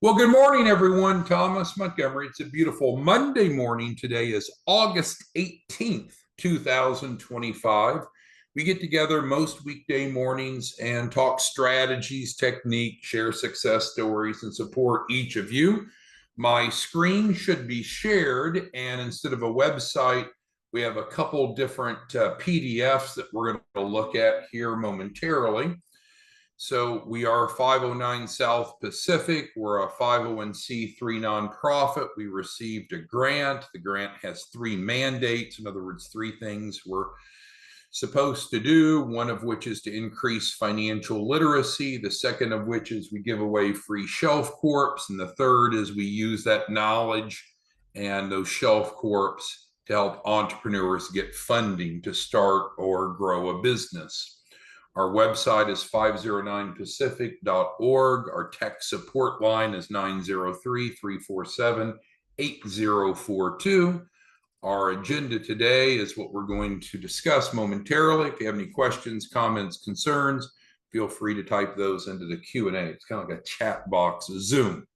Well, good morning, everyone. Thomas Montgomery. It's a beautiful Monday morning. Today is August 18th, 2025. We get together most weekday mornings and talk strategies, technique, share success stories, and support each of you. My screen should be shared, and instead of a website, we have a couple different PDFs that we're going to look at here momentarily. So we are 509 South Pacific. We're a 501c3 nonprofit. We received a grant. The grant has 3 mandates. In other words, 3 things we're supposed to do, one of which is to increase financial literacy. The second of which is we give away free shelf corps. And the third is we use that knowledge and those shelf corps to help entrepreneurs get funding to start or grow a business. Our website is 509pacific.org. Our tech support line is 903-347-8042. Our agenda today is what we're going to discuss momentarily. If you have any questions, comments, concerns, feel free to type those into the Q&A. It's kind of like a chat box of Zoom.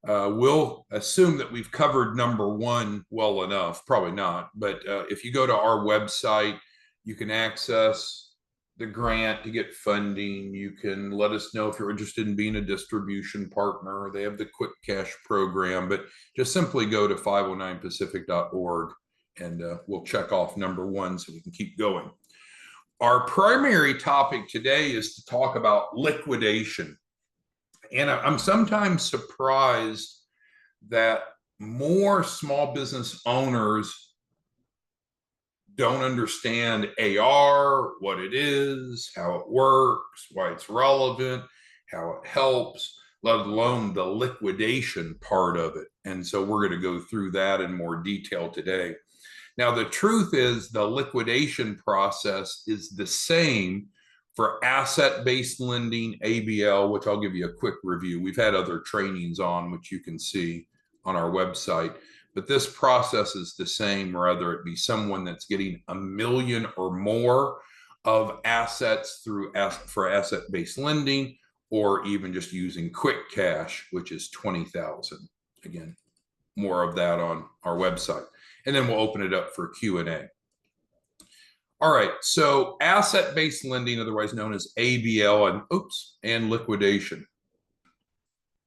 We'll assume that we've covered number 1 well enough. Probably not. But if you go to our website, you can access the grant to get funding. You can let us know if you're interested in being a distribution partner. They have the QuickCash program, but just simply go to 509pacific.org and we'll check off number 1 so we can keep going. Our primary topic today is to talk about liquidation. And I'm sometimes surprised that more small business owners don't understand AR, what it is, how it works, why it's relevant, how it helps, let alone the liquidation part of it. And so we're going to go through that in more detail today. Now, the truth is the liquidation process is the same for asset-based lending, ABL, which I'll give you a quick review. We've had other trainings on, which you can see on our website. But this process is the same, whether it be someone that's getting $1 million or more of assets for asset-based lending, or even just using QuickCash, which is $20,000. Again, more of that on our website. And then we'll open it up for Q&A. All right, so asset-based lending, otherwise known as ABL, and liquidation.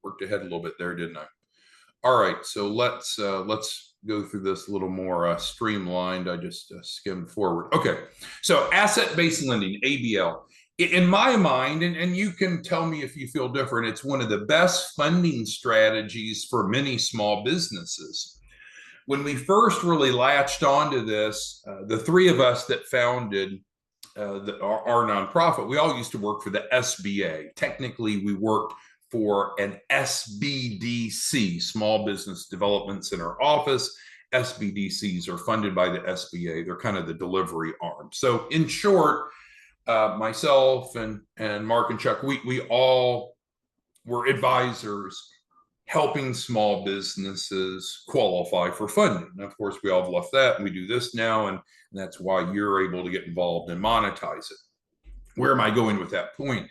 Worked ahead a little bit there, didn't I? All right, so let's go through this a little more streamlined. I just skimmed forward. Okay, so asset-based lending, ABL. In my mind, and you can tell me if you feel different, it's one of the best funding strategies for many small businesses. When we first really latched onto this, the 3 of us that founded our nonprofit, we all used to work for the SBA. Technically, we worked for an SBDC, Small Business Development Center office. SBDCs are funded by the SBA. They're kind of the delivery arm. So in short, myself and Mark and Chuck, we all were advisors helping small businesses qualify for funding. And of course, we all have left that and we do this now, and that's why you're able to get involved and monetize it. Where am I going with that point?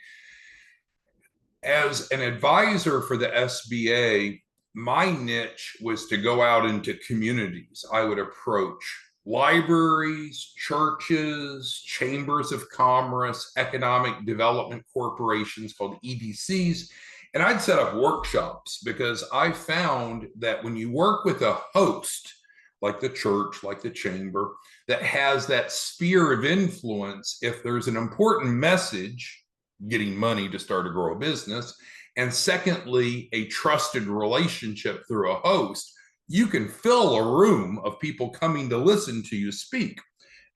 As an advisor for the SBA, my niche was to go out into communities. I would approach libraries, churches, chambers of commerce, economic development corporations called EDCs, and I'd set up workshops because I found that when you work with a host, like the church, like the chamber, that has that sphere of influence, if there's an important message, getting money to start or grow a business, and secondly, a trusted relationship through a host, you can fill a room of people coming to listen to you speak.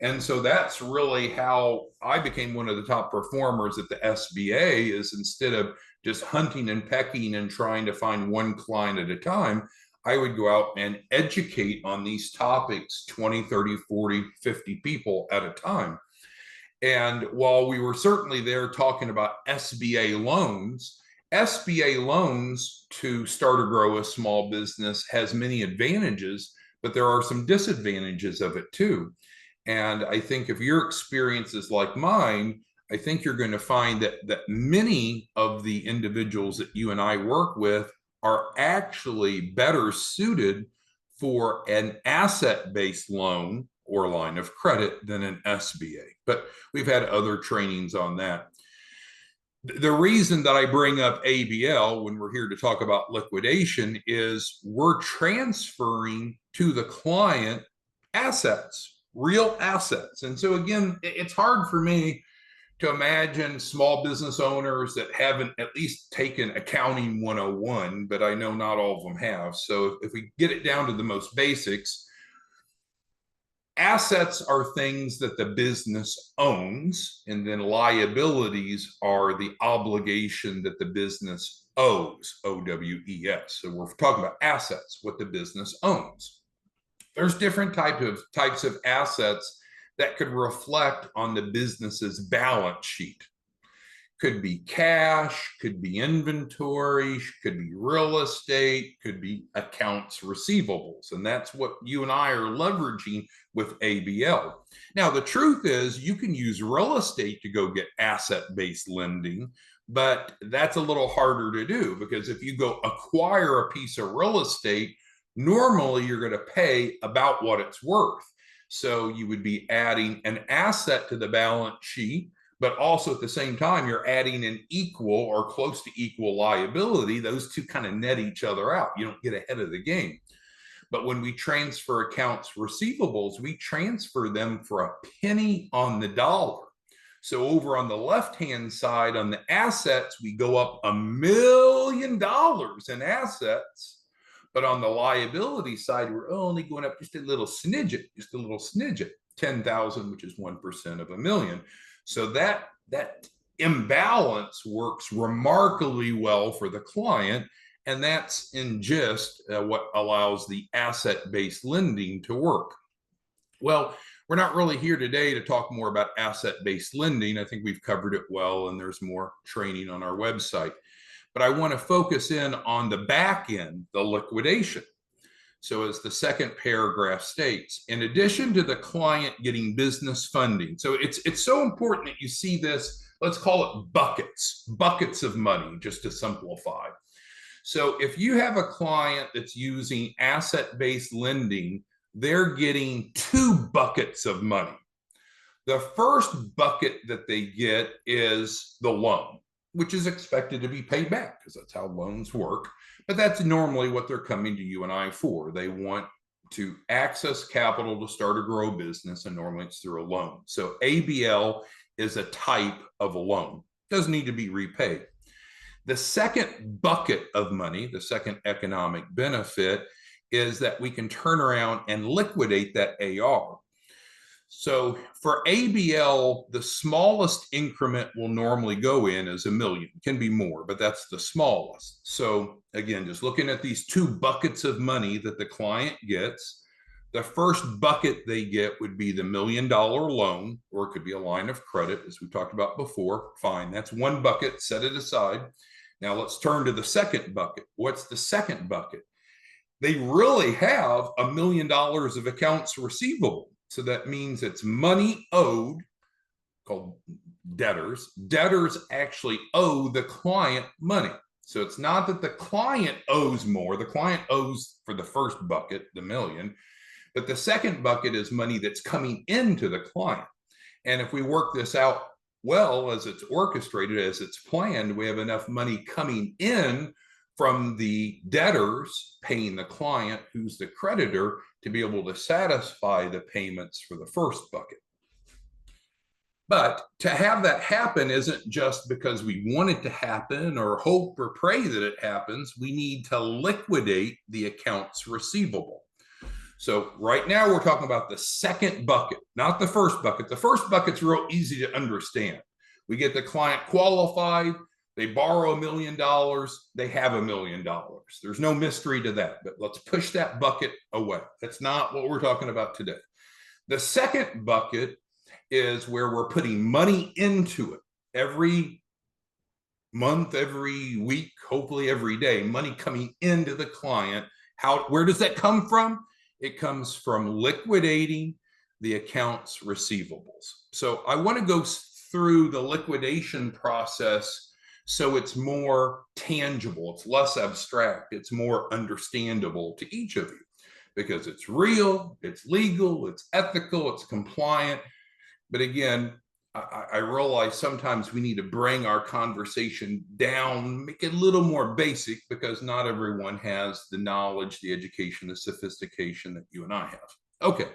And so that's really how I became one of the top performers at the SBA, is instead of just hunting and pecking and trying to find one client at a time, I would go out and educate on these topics, 20, 30, 40, 50 people at a time. And while we were certainly there talking about SBA loans to start or grow a small business has many advantages, but there are some disadvantages of it too. And I think if your experience is like mine, I think you're going to find that many of the individuals that you and I work with are actually better suited for an asset-based loan or line of credit than an SBA. But we've had other trainings on that. The reason that I bring up ABL when we're here to talk about liquidation is we're transferring to the client assets, real assets. And so again, it's hard for me to imagine small business owners that haven't at least taken accounting 101, but I know not all of them have. So if we get it down to the most basics, assets are things that the business owns, and then liabilities are the obligation that the business owes, O-W-E-S. So we're talking about assets, what the business owns. There's different types of assets that could reflect on the business's balance sheet. Could be cash, could be inventory, could be real estate, could be accounts receivables. And that's what you and I are leveraging with ABL. Now, the truth is you can use real estate to go get asset-based lending, but that's a little harder to do because if you go acquire a piece of real estate, normally you're going to pay about what it's worth. So you would be adding an asset to the balance sheet, but also at the same time, you're adding an equal or close to equal liability. Those two kind of net each other out. You don't get ahead of the game. But when we transfer accounts receivables, we transfer them for a penny on the dollar. So over on the left-hand side on the assets, we go up $1 million in assets. But on the liability side, we're only going up just a little smidget, 10,000, which is 1% of a million. So that imbalance works remarkably well for the client. And that's in just what allows the asset-based lending to work. Well, we're not really here today to talk more about asset-based lending. I think we've covered it well, and there's more training on our website. But I want to focus in on the back end, the liquidation. So as the second paragraph states, in addition to the client getting business funding, so it's so important that you see this, let's call it buckets of money, just to simplify. So if you have a client that's using asset-based lending, they're getting 2 buckets of money. The first bucket that they get is the loan, which is expected to be paid back because that's how loans work. But that's normally what they're coming to you and I for. They want to access capital to start or grow business, and normally it's through a loan. So ABL is a type of a loan. It doesn't need to be repaid. The second bucket of money, the second economic benefit, is that we can turn around and liquidate that AR. So for ABL, the smallest increment will normally go in as $1 million. It can be more, but that's the smallest. So again, just looking at these 2 buckets of money that the client gets, the first bucket they get would be the $1 million loan, or it could be a line of credit, as we talked about before. Fine, that's one bucket, set it aside. Now let's turn to the second bucket. What's the second bucket? They really have $1 million of accounts receivable. So that means it's money owed, called debtors. Debtors actually owe the client money. So it's not that the client owes more. The client owes for the first bucket, the $1 million, but the second bucket is money that's coming into the client. And if we work this out well, as it's orchestrated, as it's planned, we have enough money coming in from the debtors paying the client, who's the creditor, to be able to satisfy the payments for the first bucket. But to have that happen isn't just because we want it to happen or hope or pray that it happens. We need to liquidate the accounts receivable. So right now we're talking about the second bucket, not the first bucket. The first bucket's real easy to understand. We get the client qualified, they borrow $1 million, they have $1 million. There's no mystery to that, but let's push that bucket away. That's not what we're talking about today. The second bucket is where we're putting money into it every month, every week, hopefully every day, money coming into the client. Where does that come from? It comes from liquidating the accounts receivables. So I want to go through the liquidation process So it's more tangible, it's less abstract, it's more understandable to each of you because it's real, it's legal, it's ethical, it's compliant. But again, I realize sometimes we need to bring our conversation down, make it a little more basic because not everyone has the knowledge, the education, the sophistication that you and I have. Okay,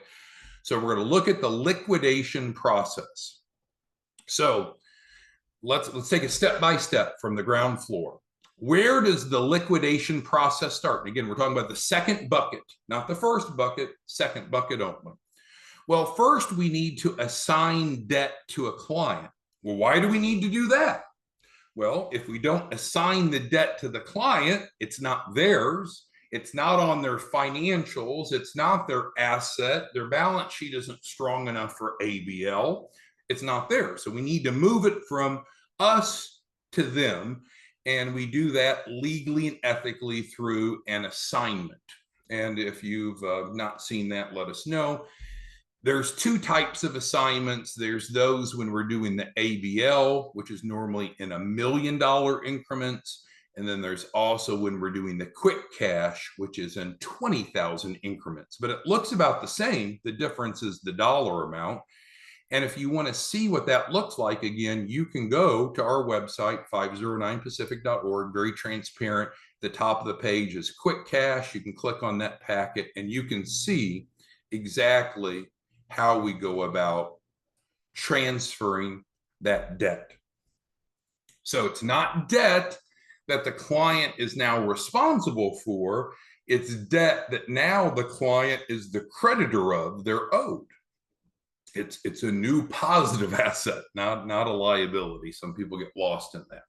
so we're going to look at the liquidation process. So let's take a step by step from the ground floor. Where does the liquidation process start? And again, we're talking about the second bucket, not the first bucket, second bucket only. Well, first we need to assign debt to a client. Well, why do we need to do that? Well, if we don't assign the debt to the client, it's not theirs. It's not on their financials. It's not their asset. Their balance sheet isn't strong enough for ABL. It's not theirs. So we need to move it from us to them. And we do that legally and ethically through an assignment. And if you've not seen that, let us know. There's two types of assignments. There's those when we're doing the ABL, which is normally in $1 million increments. And then there's also when we're doing the QuickCash, which is in 20,000 increments. But it looks about the same. The difference is the dollar amount. And if you want to see what that looks like, again, you can go to our website, 509pacific.org, very transparent. The top of the page is QuickCash. You can click on that packet and you can see exactly how we go about transferring that debt. So it's not debt that the client is now responsible for. It's debt that now the client is the creditor of, they're owed. It's a new positive asset, not a liability. Some people get lost in that.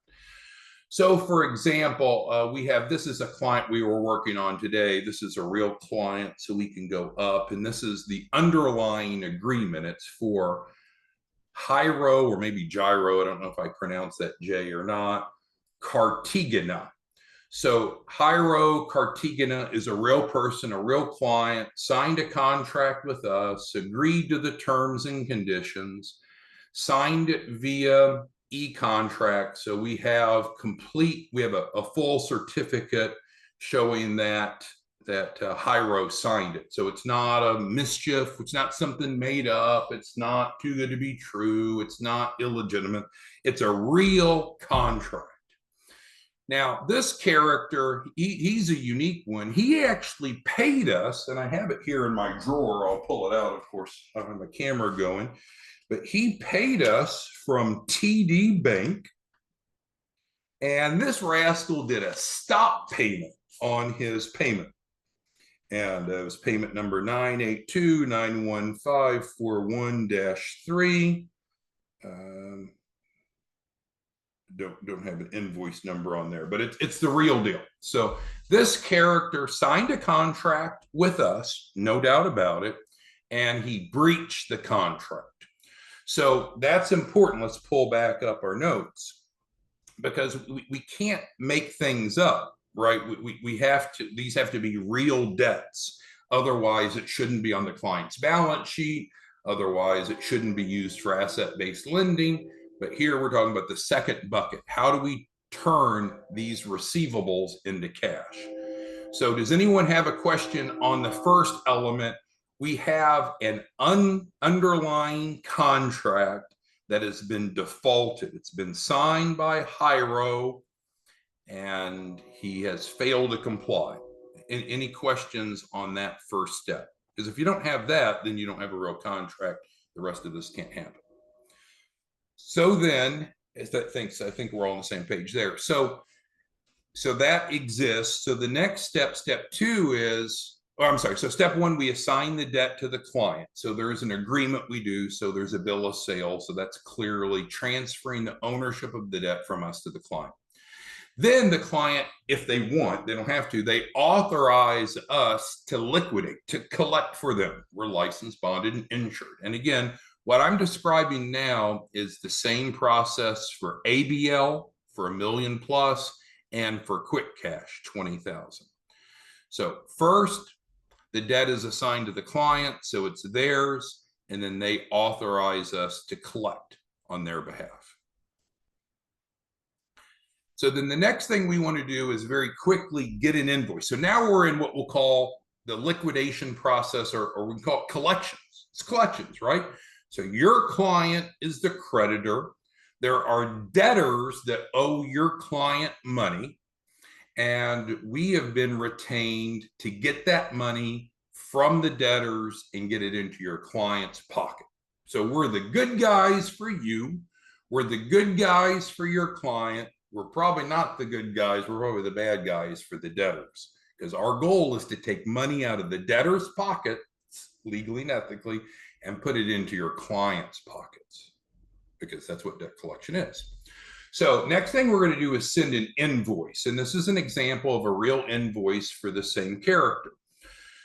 So for example, this is a client we were working on today. This is a real client, so we can go up, and this is the underlying agreement. It's for Hyro, or maybe Gyro, I don't know if I pronounced that J or not, Cartigana. So Hyro Cartigana is a real person, a real client, signed a contract with us, agreed to the terms and conditions, signed it via e-contract. So we have a full certificate showing that Hyro signed it. So it's not a mischief. It's not something made up. It's not too good to be true. It's not illegitimate. It's a real contract. Now, this character, he's a unique one. He actually paid us, and I have it here in my drawer. I'll pull it out, of course. I don't have the camera going. But he paid us from TD Bank, and this rascal did a stop payment on his payment. And it was payment number 982-91541-3. Don't have an invoice number on there, but it's the real deal. So this character signed a contract with us, no doubt about it, and he breached the contract. So that's important. Let's pull back up our notes because we can't make things up, right? We have to, these have to be real debts. Otherwise, it shouldn't be on the client's balance sheet. Otherwise, it shouldn't be used for asset-based lending. But here we're talking about the second bucket. How do we turn these receivables into cash? So does anyone have a question on the first element? We have an underlying contract that has been defaulted. It's been signed by Hyro, and he has failed to comply. Any questions on that first step? Because if you don't have that, then you don't have a real contract. The rest of this can't happen. So then, I think we're all on the same page there. So that exists. So the next step, step two is, so step one, we assign the debt to the client. So there's an agreement we do. So there's a bill of sale. So that's clearly transferring the ownership of the debt from us to the client. Then the client, if they want, they don't have to, they authorize us to liquidate, to collect for them. We're licensed, bonded, and insured. And again, what I'm describing now is the same process for ABL, for $1 million plus, and for QuickCash, 20,000. So first, the debt is assigned to the client, so it's theirs, and then they authorize us to collect on their behalf. So then the next thing we want to do is very quickly get an invoice. So now we're in what we'll call the liquidation process, or we can call it collections. It's collections, right? So your client is the creditor. There are debtors that owe your client money, and we have been retained to get that money from the debtors and get it into your client's pocket. So we're the good guys for you. We're the good guys for your client. We're probably not the good guys. We're probably the bad guys for the debtors, because our goal is to take money out of the debtor's pockets, legally and ethically, and put it into your client's pockets, because that's what debt collection is. So next thing we're going to do is send an invoice. And this is an example of a real invoice for the same character.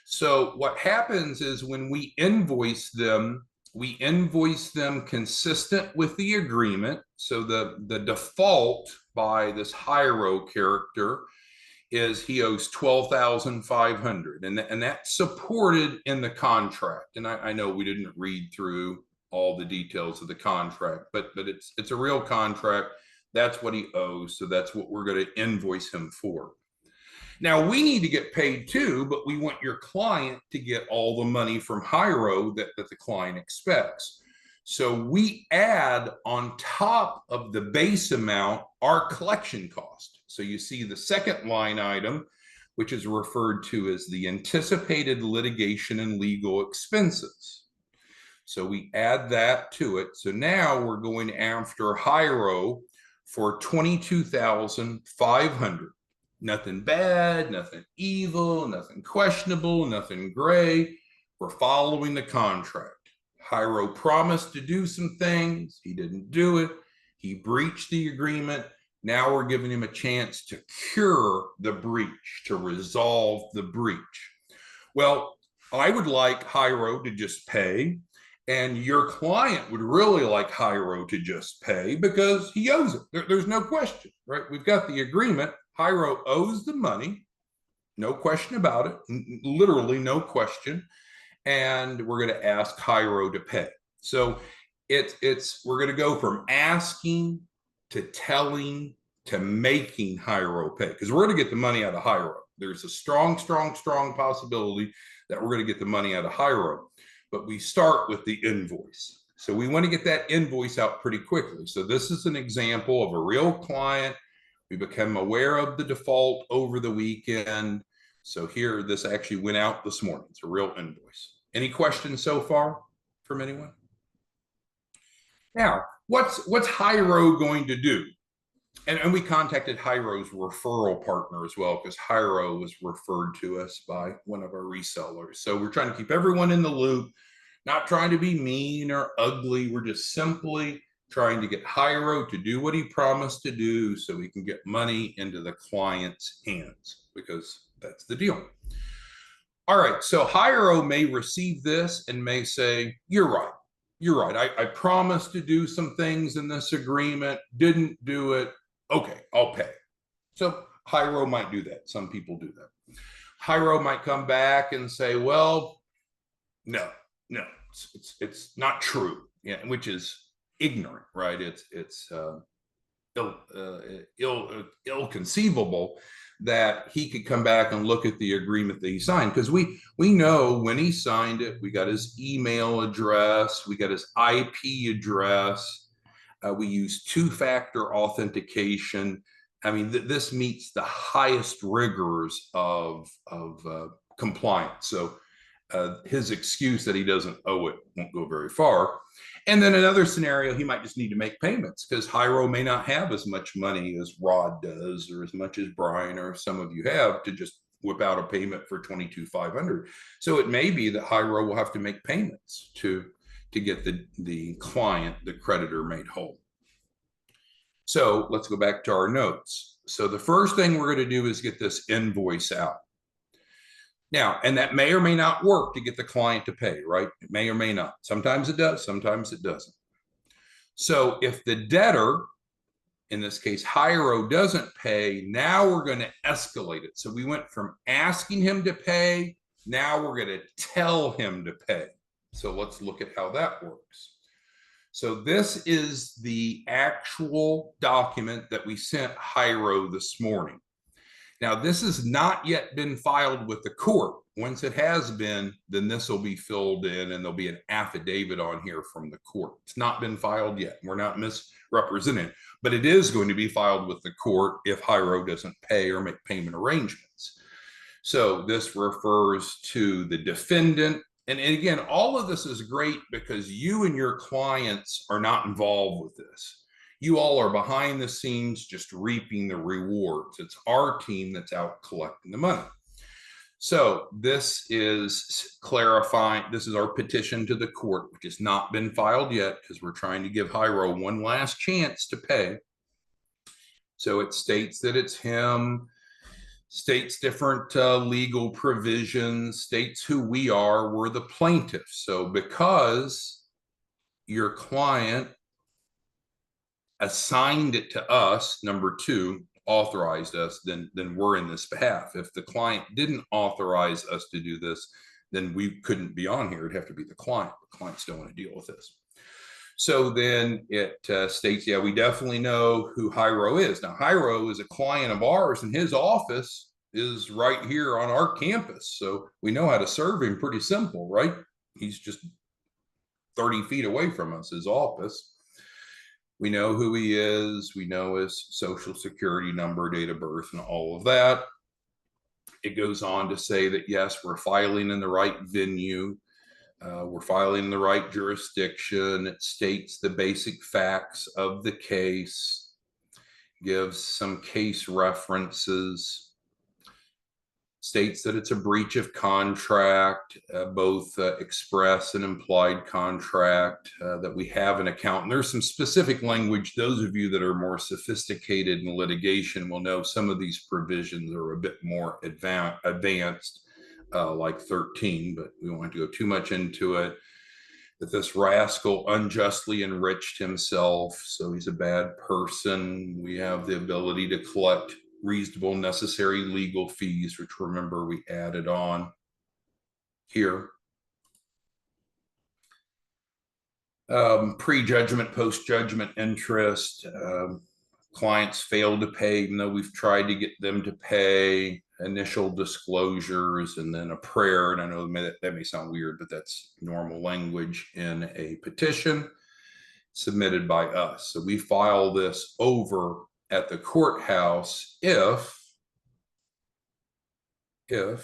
So what happens is when we invoice them consistent with the agreement. So the default by this Hiro character is he owes $12,500, and that's supported in the contract. And I know we didn't read through all the details of the contract, but it's a real contract. That's what he owes, so that's what we're going to invoice him for. Now, we need to get paid too, but we want your client to get all the money from Hiro that the client expects. So we add on top of the base amount our collection cost. So you see the second line item, which is referred to as the anticipated litigation and legal expenses. So we add that to it. So now we're going after Hiro for $22,500. Nothing bad, nothing evil, nothing questionable, nothing gray. We're following the contract. Hiro promised to do some things. He didn't do it. He breached the agreement. Now we're giving him a chance to cure the breach, to resolve the breach. Well, I would like Hiro to just pay, and your client would really like Hiro to just pay because he owes it. There's no question, right? We've got the agreement. Hiro owes the money, no question about it, literally no question. And we're going to ask Hiro to pay. So we're going to go from asking to telling to making Hiro pay, because we're going to get the money out of Hiro. There's a strong possibility that we're going to get the money out of Hiro, but we start with the invoice. So we want to get that invoice out pretty quickly. So this is an example of a real client. We became aware of the default over the weekend. So here, this actually went out this morning. It's a real invoice. Any questions so far from anyone? Now, what's Hiro going to do? And we contacted Hiro's referral partner as well, because Hiro was referred to us by one of our resellers. So we're trying to keep everyone in the loop, not trying to be mean or ugly. We're just simply trying to get Hiro to do what he promised to do so we can get money into the client's hands, because that's the deal. All right, so Hiro may receive this and may say, you're right. I promised to do some things in this agreement, didn't do it. Okay, I'll pay. So Hiro might do that. Some people do that. Hiro might come back and say, well, no, it's not true, yeah, which is ignorant, right? It's ill-conceivable that he could come back and look at the agreement that he signed, because we know when he signed it, we got his email address, we got his IP address, we use two-factor authentication. I mean, this meets the highest rigors of compliance. So his excuse that he doesn't owe it won't go very far. And then another scenario, he might just need to make payments, because Hiro may not have as much money as Rod does, or as much as Brian or some of you have, to just whip out a payment for $22,500. So it may be that Hiro will have to make payments to get the client, the creditor, made whole. So let's go back to our notes. So the first thing we're going to do is get this invoice out. Now, and that may or may not work to get the client to pay, right? It may or may not. Sometimes it does, sometimes it doesn't. So if the debtor, in this case, Hiro, doesn't pay, now we're going to escalate it. So we went from asking him to pay, now we're going to tell him to pay. So let's look at how that works. So this is the actual document that we sent Hyro this morning. Now, this has not yet been filed with the court. Once it has been, then this will be filled in and there'll be an affidavit on here from the court. It's not been filed yet. We're not misrepresenting, but it is going to be filed with the court if Hyro doesn't pay or make payment arrangements. So this refers to the defendant. And again, all of this is great because you and your clients are not involved with this. You all are behind the scenes just reaping the rewards. It's our team that's out collecting the money. So this is clarifying. This is our petition to the court, which has not been filed yet because we're trying to give Hyro one last chance to pay. So it states that it's him, states different legal provisions, states who we are. We're the plaintiffs. So because your client assigned it to us, number two, authorized us, then we're in this behalf. If the client didn't authorize us to do this, then we couldn't be on here. It'd have to be the client. The clients don't want to deal with this. So then it states, yeah, we definitely know who Hyro is. Now, Hyro is a client of ours, and his office is right here on our campus. So we know how to serve him. Pretty simple, right? He's just 30 feet away from us, his office. We know who he is. We know his social security number, date of birth, and all of that. It goes on to say that, yes, we're filing in the right venue. We're filing in the right jurisdiction. It states the basic facts of the case, gives some case references, states that it's a breach of contract, both express and implied contract, that we have an account. And there's some specific language. Those of you that are more sophisticated in litigation will know some of these provisions are a bit more advanced, like 13, but we won't have to go too much into it. That this rascal unjustly enriched himself, so he's a bad person. We have the ability to collect reasonable necessary legal fees, which remember we added on here. Pre-judgment, post-judgment interest. Clients fail to pay, even though we've tried to get them to pay. Initial disclosures, and then a prayer. And I know that may sound weird, but that's normal language in a petition submitted by us. So we file this over at the courthouse if that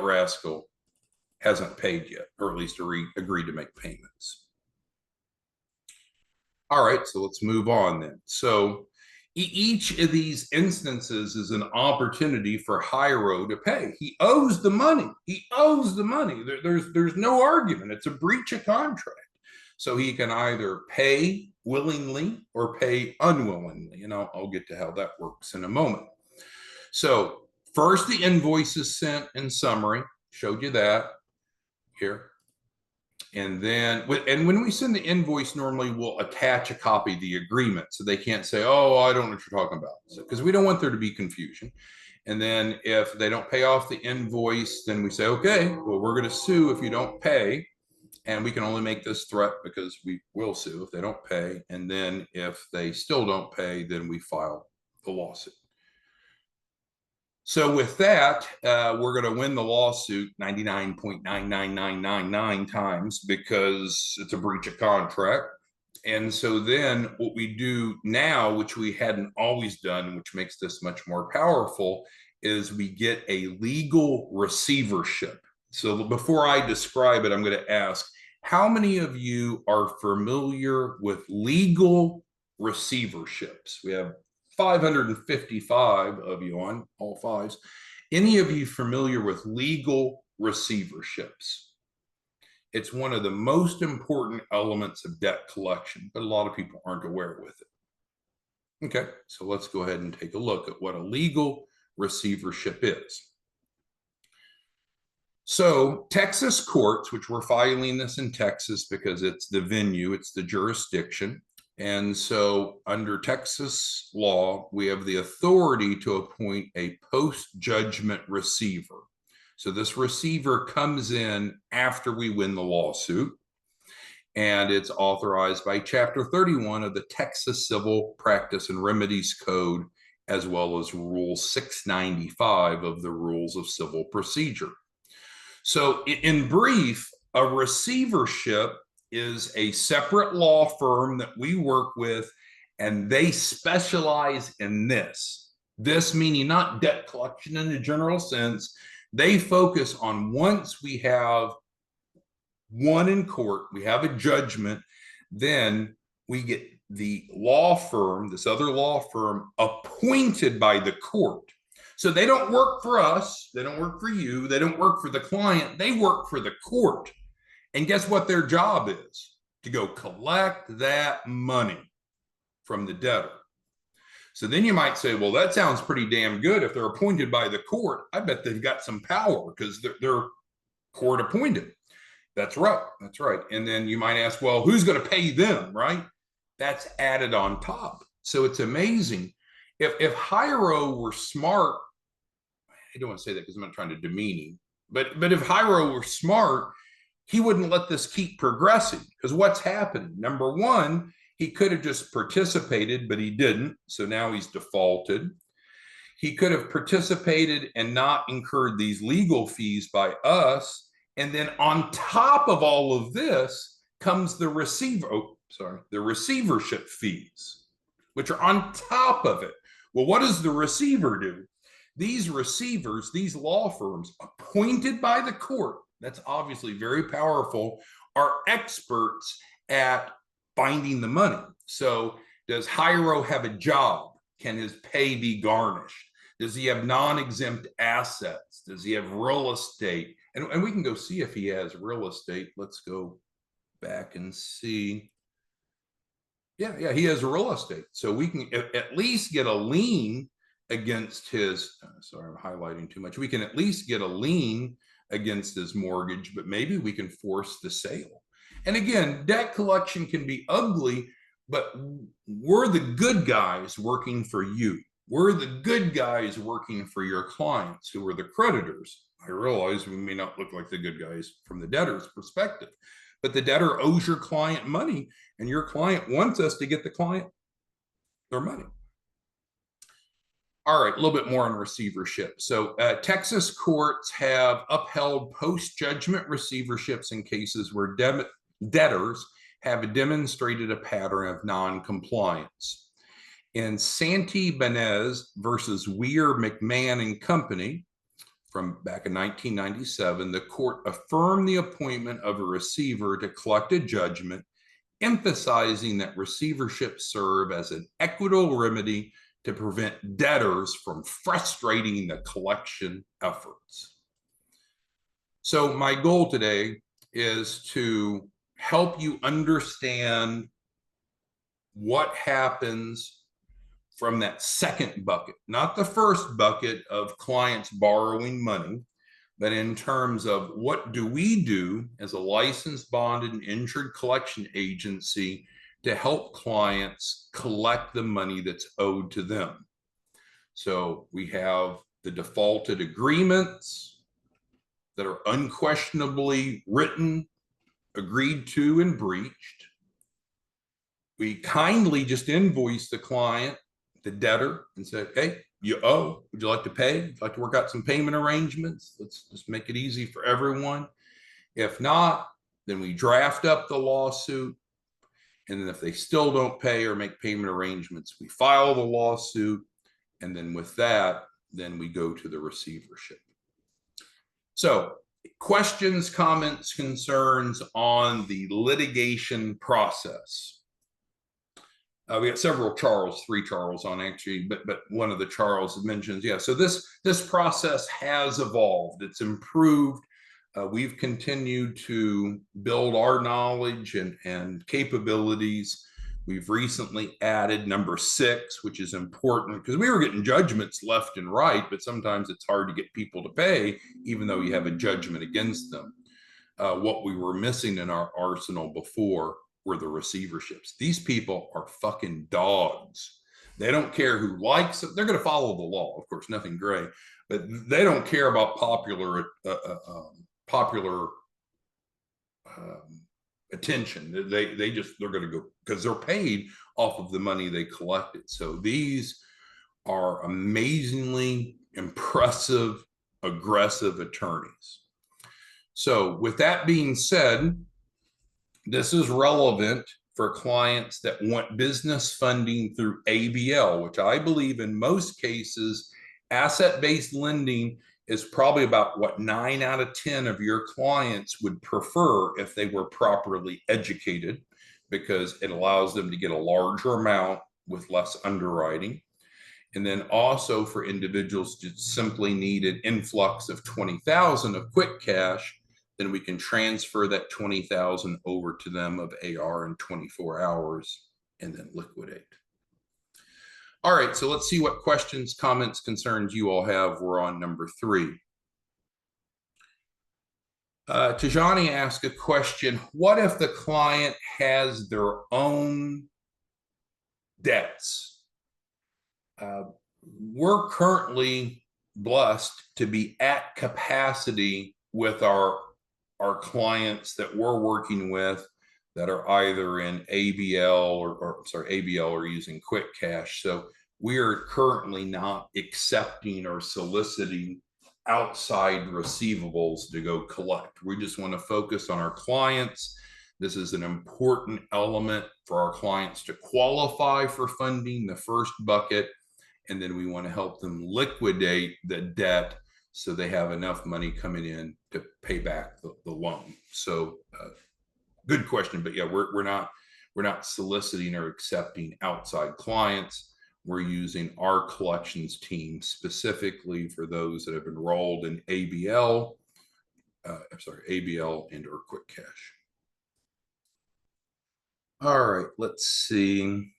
rascal hasn't paid yet, or at least agreed to make payments. All right, so let's move on then. So each of these instances is an opportunity for Hyro to pay. He owes the money. He owes the money. There's no argument. It's a breach of contract. So he can either pay willingly or pay unwillingly. And I'll get to how that works in a moment. So first, the invoice is sent in summary. Showed you that here. And then, when we send the invoice, normally we'll attach a copy of the agreement so they can't say, oh, I don't know what you're talking about. Because we don't want there to be confusion. And then if they don't pay off the invoice, then we say, okay, well, we're going to sue if you don't pay. And we can only make this threat because we will sue if they don't pay. And then if they still don't pay, then we file the lawsuit. So with that, we're going to win the lawsuit 99.99999 times because it's a breach of contract. And so then what we do now, which we hadn't always done, which makes this much more powerful, is we get a legal receivership. So before I describe it, I'm going to ask, how many of you are familiar with legal receiverships? We have 555 of you on all fives. Any of you familiar with legal receiverships? It's one of the most important elements of debt collection, but a lot of people aren't aware with it. Okay, so let's go ahead and take a look at what a legal receivership is. So Texas courts, which we're filing this in Texas because it's the venue, it's the jurisdiction. And so under Texas law, we have the authority to appoint a post-judgment receiver. So this receiver comes in after we win the lawsuit. and it's authorized by Chapter 31 of the Texas Civil Practice and Remedies Code, as well as Rule 695 of the Rules of Civil Procedure. So in brief, a receivership is a separate law firm that we work with, and they specialize in this. This meaning not debt collection in a general sense. They focus on, once we have won in court, we have a judgment, then we get the law firm, this other law firm, appointed by the court. So they don't work for us, they don't work for you, they don't work for the client, they work for the court. And guess what their job is? To go collect that money from the debtor. So then you might say, well, that sounds pretty damn good. If they're appointed by the court, I bet they've got some power because they're court appointed. That's right. That's right. And then you might ask, well, who's going to pay them, right? That's added on top. So it's amazing. If Hiro were smart, I don't want to say that because I'm not trying to demean him, but if Hiro were smart, he wouldn't let this keep progressing, because what's happened? Number one, he could have just participated, but he didn't. So now he's defaulted. He could have participated and not incurred these legal fees by us. And then on top of all of this comes the receivership fees, which are on top of it. Well, what does the receiver do? These receivers, these law firms appointed by the court, that's obviously very powerful, are experts at finding the money. So does Hiro have a job? Can his pay be garnished? Does he have non-exempt assets? Does he have real estate? And we can go see if he has real estate. Let's go back and see. Yeah, he has real estate. So we can at least get a lien against his, sorry, I'm highlighting too much. We can at least get a lien against his mortgage, but maybe we can force the sale. And again, debt collection can be ugly, but we're the good guys working for you. We're the good guys working for your clients, who are the creditors. I realize we may not look like the good guys from the debtor's perspective, but the debtor owes your client money, and your client wants us to get the client their money. All right, a little bit more on receivership. So Texas courts have upheld post-judgment receiverships in cases where debtors have demonstrated a pattern of non-compliance. In Santee Benez versus Weir, McMahon and Company from back in 1997, the court affirmed the appointment of a receiver to collect a judgment, emphasizing that receiverships serve as an equitable remedy to prevent debtors from frustrating the collection efforts. So my goal today is to help you understand what happens from that second bucket, not the first bucket of clients borrowing money, but in terms of what do we do as a licensed, bonded, and insured collection agency to help clients collect the money that's owed to them. So we have the defaulted agreements that are unquestionably written, agreed to, and breached. We kindly just invoice the client, the debtor, and say, hey, you owe, would you like to pay? Would you like to work out some payment arrangements? Let's just make it easy for everyone. If not, then we draft up the lawsuit. And then if they still don't pay or make payment arrangements, we file the lawsuit. And then with that, then we go to the receivership. So questions, comments, concerns on the litigation process. We got several Charles, 3 Charles on actually, but one of the Charles mentions, yeah. So this process has evolved. It's improved. We've continued to build our knowledge and capabilities. We've recently added number 6, which is important because we were getting judgments left and right, but sometimes it's hard to get people to pay, even though you have a judgment against them. What we were missing in our arsenal before were the receiverships. These people are fucking dogs. They don't care who likes it. They're going to follow the law, of course, nothing gray, but they don't care about popular attention. They're going to go because they're paid off of the money they collected. So these are amazingly impressive, aggressive attorneys. So with that being said, this is relevant for clients that want business funding through ABL, which I believe in most cases, asset-based lending is probably about what 9 out of 10 of your clients would prefer if they were properly educated, because it allows them to get a larger amount with less underwriting. And then also for individuals that simply need an influx of 20,000 of QuickCash, then we can transfer that 20,000 over to them of AR in 24 hours and then liquidate. All right, so let's see what questions, comments, concerns you all have. We're on number 3. Tajani asked a question: what if the client has their own debts? We're currently blessed to be at capacity with our clients that we're working with that are either in ABL ABL or using QuickCash. So we are currently not accepting or soliciting outside receivables to go collect. We just want to focus on our clients. This is an important element for our clients to qualify for funding, the first bucket, and then we want to help them liquidate the debt so they have enough money coming in to pay back the loan. So good question, but yeah, we're not soliciting or accepting outside clients. We're using our collections team specifically for those that have enrolled in ABL and or QuickCash. All right, let's see.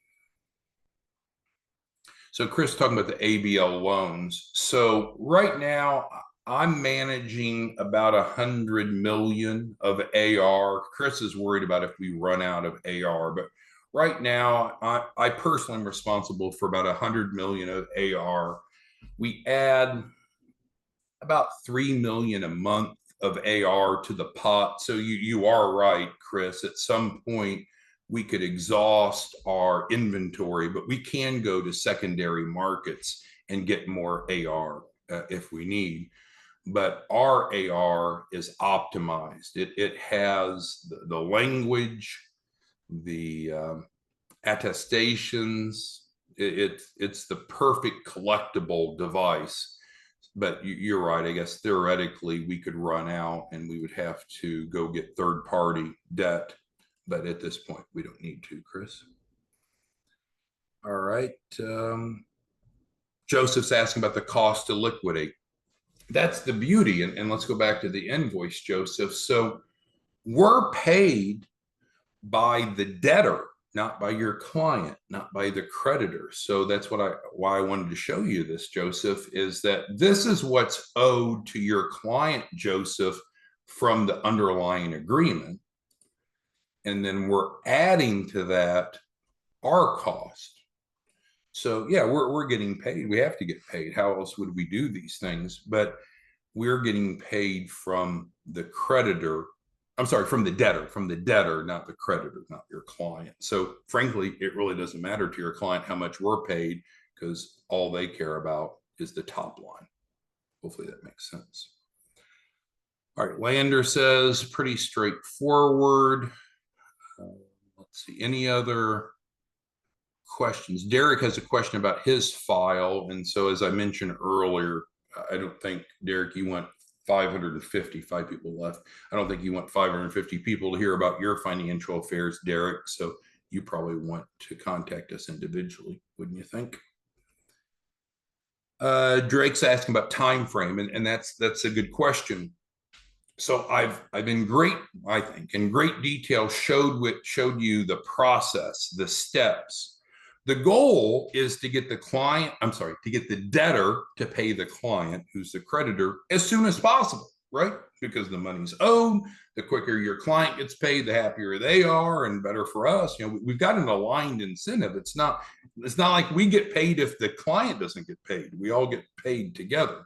So Chris talking about the ABL loans. So right now I'm managing about 100 million of AR. Chris is worried about if we run out of AR, but right now I personally am responsible for about 100 million of AR. We add about 3 million a month of AR to the pot. So you are right, Chris. At some point, we could exhaust our inventory, but we can go to secondary markets and get more AR if we need. But our AR is optimized. It has the language, the attestations. It's the perfect collectible device. But you're right. I guess theoretically we could run out and we would have to go get third-party debt. But at this point, we don't need to, Chris. All right. Joseph's asking about the cost to liquidate. That's the beauty. And let's go back to the invoice, Joseph. So we're paid by the debtor, not by your client, not by the creditor. So that's why I wanted to show you this, Joseph, is that this is what's owed to your client, Joseph, from the underlying agreement. And then we're adding to that our cost. So yeah, we're getting paid. We have to get paid. How else would we do these things? But we're getting paid from the creditor. I'm sorry, from the debtor, not the creditor, not your client. So frankly, it really doesn't matter to your client how much we're paid, because all they care about is the top line. Hopefully that makes sense. All right, Lander says pretty straightforward. Let's see, any other questions? Derek has a question about his file. And so as I mentioned earlier, I don't think, Derek, you want 555 people left. I don't think you want 550 people to hear about your financial affairs, Derek. So you probably want to contact us individually, wouldn't you think? Drake's asking about time frame, and that's a good question. So I've in great, I think, in great detail showed you the process, the steps. The goal is to get to get the debtor to pay the client, who's the creditor, as soon as possible, right? Because the money's owed. The quicker your client gets paid, the happier they are, and better for us. You know, we've got an aligned incentive. It's not like we get paid if the client doesn't get paid. We all get paid together.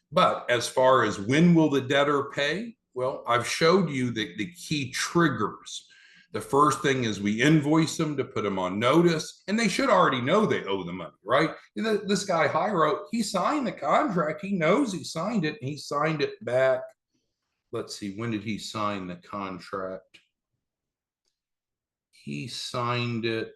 But as far as when will the debtor pay? Well, I've showed you the key triggers. The first thing is we invoice them to put them on notice, and they should already know they owe the money, right? This guy Hyro, he signed the contract. He knows he signed it, and he signed it back. Let's see, when did he sign the contract? He signed it.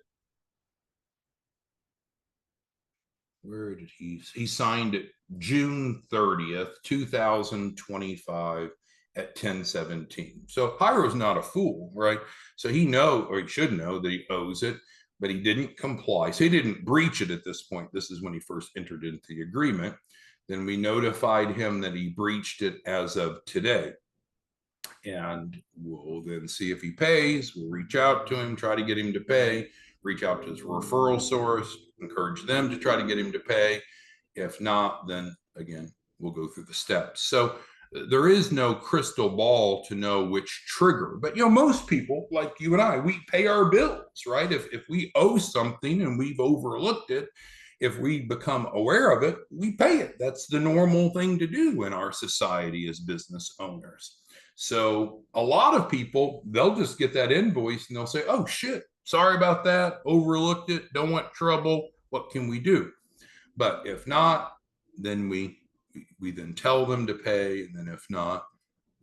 Where did he signed it June 30th, 2025 at 10:17. So Hyro's not a fool, right? So he should know that he owes it, but he didn't comply. So he didn't breach it at this point. This is when he first entered into the agreement. Then we notified him that he breached it as of today. And we'll then see if he pays. We'll reach out to him, try to get him to pay, reach out to his referral source, encourage them to try to get him to pay. If not, then again, we'll go through the steps. So there is no crystal ball to know which trigger, but most people like you and I, we pay our bills, right? If we owe something and we've overlooked it, if we become aware of it, we pay it. That's the normal thing to do in our society as business owners. So a lot of people, they'll just get that invoice and they'll say, oh shit, sorry about that, overlooked it, don't want trouble, what can we do? But if not, then we then tell them to pay, and then if not,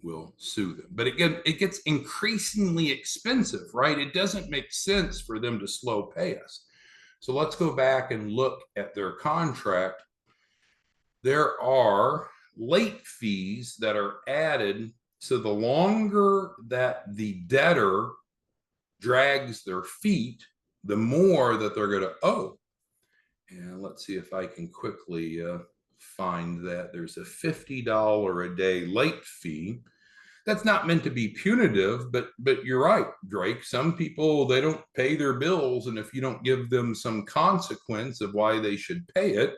we'll sue them. But again, it gets increasingly expensive, right? It doesn't make sense for them to slow pay us. So let's go back and look at their contract. There are late fees that are added. So the longer that the debtor drags their feet, the more that they're going to owe. And let's see if I can quickly find that. There's a $50 a day late fee. That's not meant to be punitive, but you're right, Drake. Some people, they don't pay their bills, and if you don't give them some consequence of why they should pay it,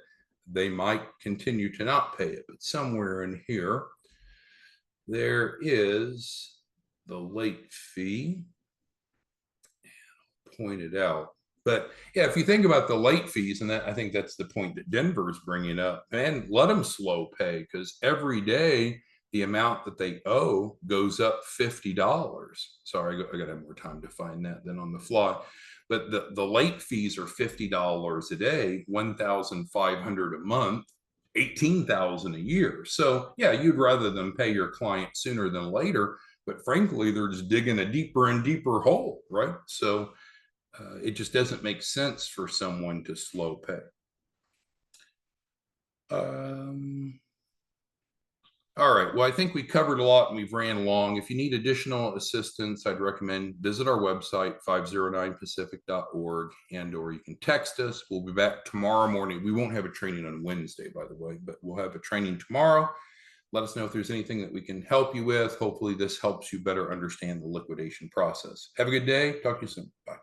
they might continue to not pay it. But somewhere in here, there is the late fee. And I'll point it out. But yeah, if you think about the late fees, and I think that's the point that Denver's bringing up, man, let them slow pay, because every day the amount that they owe goes up $50. Sorry, I got to have more time to find that than on the fly. But the late fees are $50 a day, $1,500 a month, $18,000 a year. So yeah, you'd rather them pay your client sooner than later, but frankly, they're just digging a deeper and deeper hole, right? So it just doesn't make sense for someone to slow pay. All right. Well, I think we covered a lot and we've ran long. If you need additional assistance, I'd recommend visit our website, 509pacific.org, or you can text us. We'll be back tomorrow morning. We won't have a training on Wednesday, by the way, but we'll have a training tomorrow. Let us know if there's anything that we can help you with. Hopefully this helps you better understand the liquidation process. Have a good day. Talk to you soon. Bye.